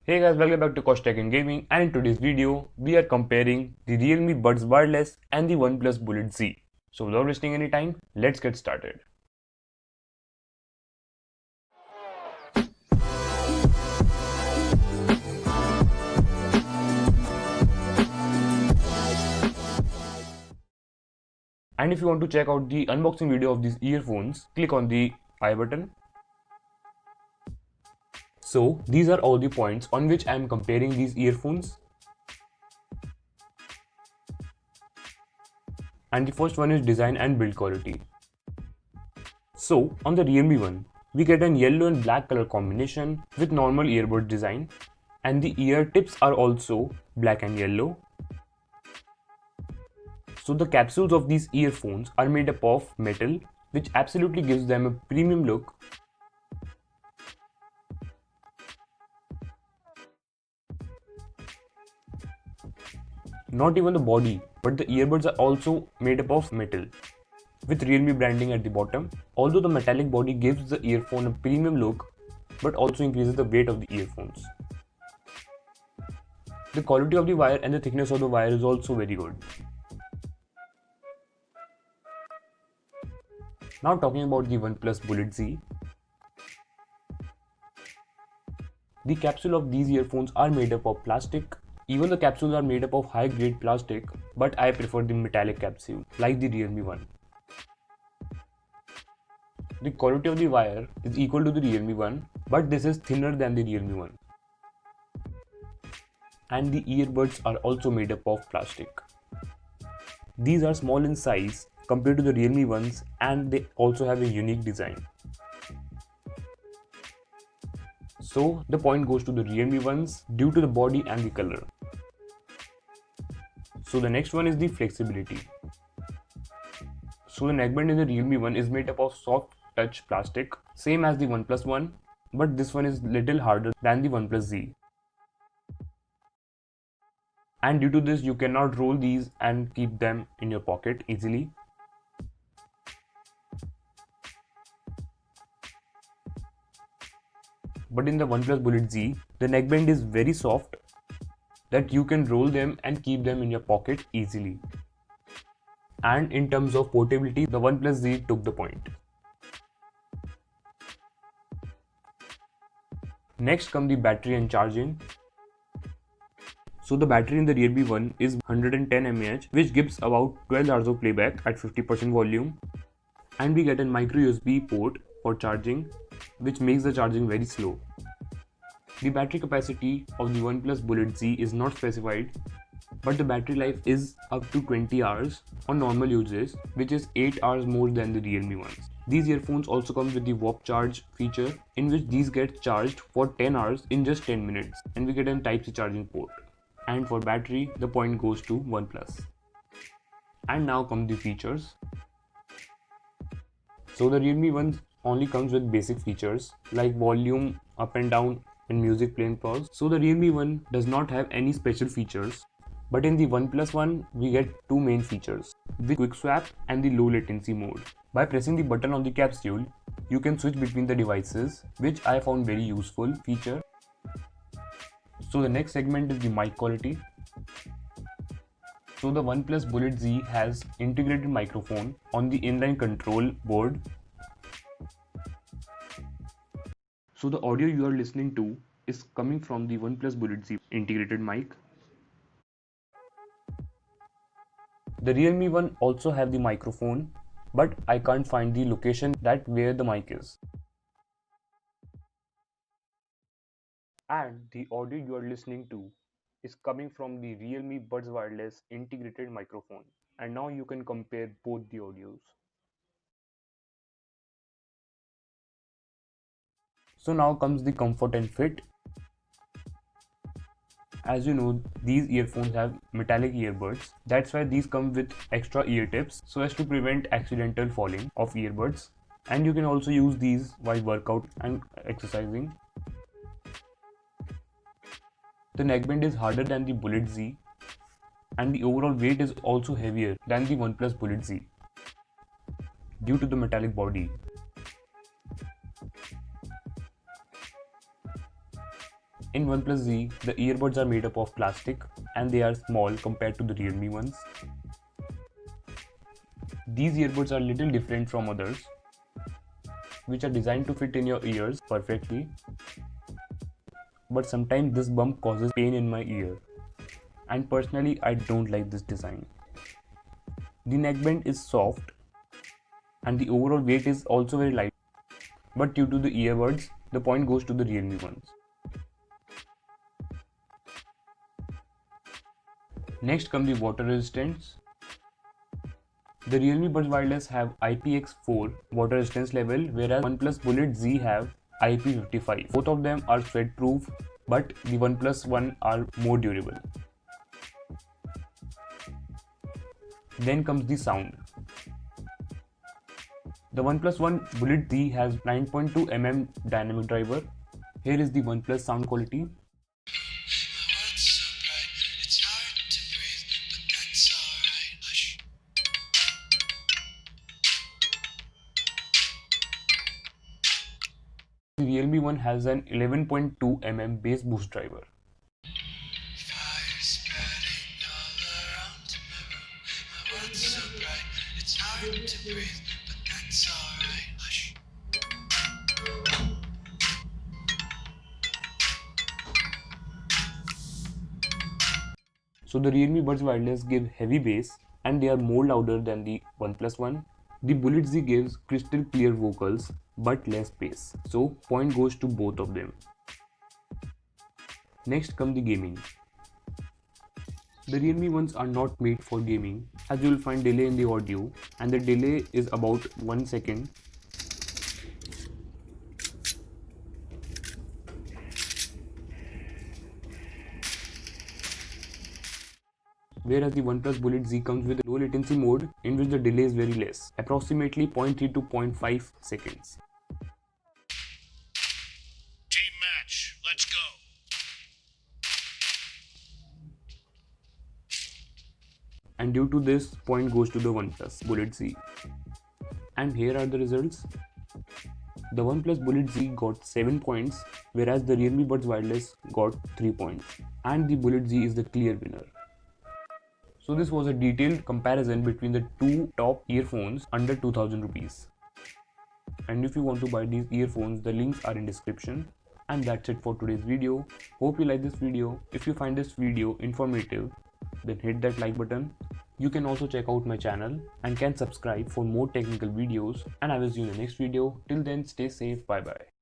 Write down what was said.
Hey guys, welcome back to Kosh Tech and Gaming, and in today's video, we are comparing the Realme Buds Wireless and the OnePlus Bullet Z. So without wasting any time, let's get started. And if you want to check out the unboxing video of these earphones, click on the I button. So these are all the points on which I am comparing these earphones. And the first one is design and build quality. So on the Realme one, we get an yellow and black color combination with normal earbud design, and the ear tips are also black and yellow. So the capsules of these earphones are made up of metal, which absolutely gives them a premium look. Not even the body, but the earbuds are also made up of metal, with Realme branding at the bottom. Although the metallic body gives the earphone a premium look, but also increases the weight of the earphones. The quality of the wire and the thickness of the wire is also very good. Now talking about the OnePlus Bullet Z. The capsule of these earphones are made up of plastic. Even the capsules are made up of high grade plastic, but I prefer the metallic capsule, like the Realme one. The quality of the wire is equal to the Realme one, but this is thinner than the Realme one. And the earbuds are also made up of plastic. These are small in size compared to the Realme ones, and they also have a unique design. So the point goes to the Realme ones due to the body and the color. So the next one is the flexibility. So the neckband in the Realme one is made up of soft touch plastic, same as the OnePlus one, but this one is little harder than the OnePlus Z. And due to this, you cannot roll these and keep them in your pocket easily. But in the OnePlus Bullet Z, the neckband is very soft that you can roll them and keep them in your pocket easily. And in terms of portability, the OnePlus Z took the point. Next come the battery and charging. So the battery in the Realme one is 110 mAh, which gives about 12 hours of playback at 50% volume. And we get a micro USB port for charging, which makes the charging very slow. The battery capacity of the OnePlus Bullet Z is not specified, but the battery life is up to 20 hours on normal uses, which is 8 hours more than the Realme ones. These earphones also come with the Warp Charge feature, in which these get charged for 10 hours in just 10 minutes, and we get a Type-C charging port. And for battery, the point goes to OnePlus. And now come the features. So the Realme one only comes with basic features like volume, up and down, and music play and pause. So the Realme one does not have any special features. But in the OnePlus one, we get two main features, the quick swap and the low latency mode. By pressing the button on the capsule, you can switch between the devices, which I found very useful feature. So the next segment is the mic quality. So the OnePlus Bullet Z has integrated microphone on the inline control board. So the audio you are listening to is coming from the OnePlus Bullet Z integrated mic. The Realme one also have the microphone, but I can't find the location that where the mic is. And the audio you are listening to is coming from the Realme Buds Wireless integrated microphone. And now you can compare both the audios. So now comes the comfort and fit. As you know, these earphones have metallic earbuds. That's why these come with extra ear tips so as to prevent accidental falling of earbuds. And you can also use these while workout and exercising. The neckband is harder than the Bullet Z, and the overall weight is also heavier than the OnePlus Bullet Z due to the metallic body. In OnePlus Z, the earbuds are made up of plastic and they are small compared to the Realme ones. These earbuds are little different from others, which are designed to fit in your ears perfectly. But sometimes this bump causes pain in my ear, and personally I don't like this design. The neckband is soft and the overall weight is also very light, but due to the earbuds, the point goes to the Realme ones. Next come the water resistance. The Realme Buds Wireless have IPX4 water resistance level, whereas OnePlus Bullet Z have IP55. Both of them are sweat proof, but the OnePlus One are more durable. Then comes the sound. The OnePlus One Bullet Z has 9.2 mm dynamic driver. Here is the OnePlus sound quality. The Realme One has an 11.2 mm bass boost driver. So the Realme Buds Wireless give heavy bass and they are more louder than the OnePlus One. The Bullet Z gives crystal clear vocals but less bass. So point goes to both of them. Next come the gaming. The Realme ones are not made for gaming, as you will find delay in the audio, and the delay is about 1 second. Whereas the OnePlus Bullet Z comes with a low latency mode in which the delay is very less, approximately 0.3 to 0.5 seconds. Team match, let's go. And due to this, point goes to the OnePlus Bullet Z. And here are the results. The OnePlus Bullet Z got 7 points, whereas the Realme Buds Wireless got 3 points. And the Bullet Z is the clear winner. So this was a detailed comparison between the two top earphones under 2000 rupees. And if you want to buy these earphones, the links are in description. And that's it for today's video. Hope you like this video. If you find this video informative, then hit that like button. You can also check out my channel and can subscribe for more technical videos. And I will see you in the next video. Till then, stay safe. Bye bye.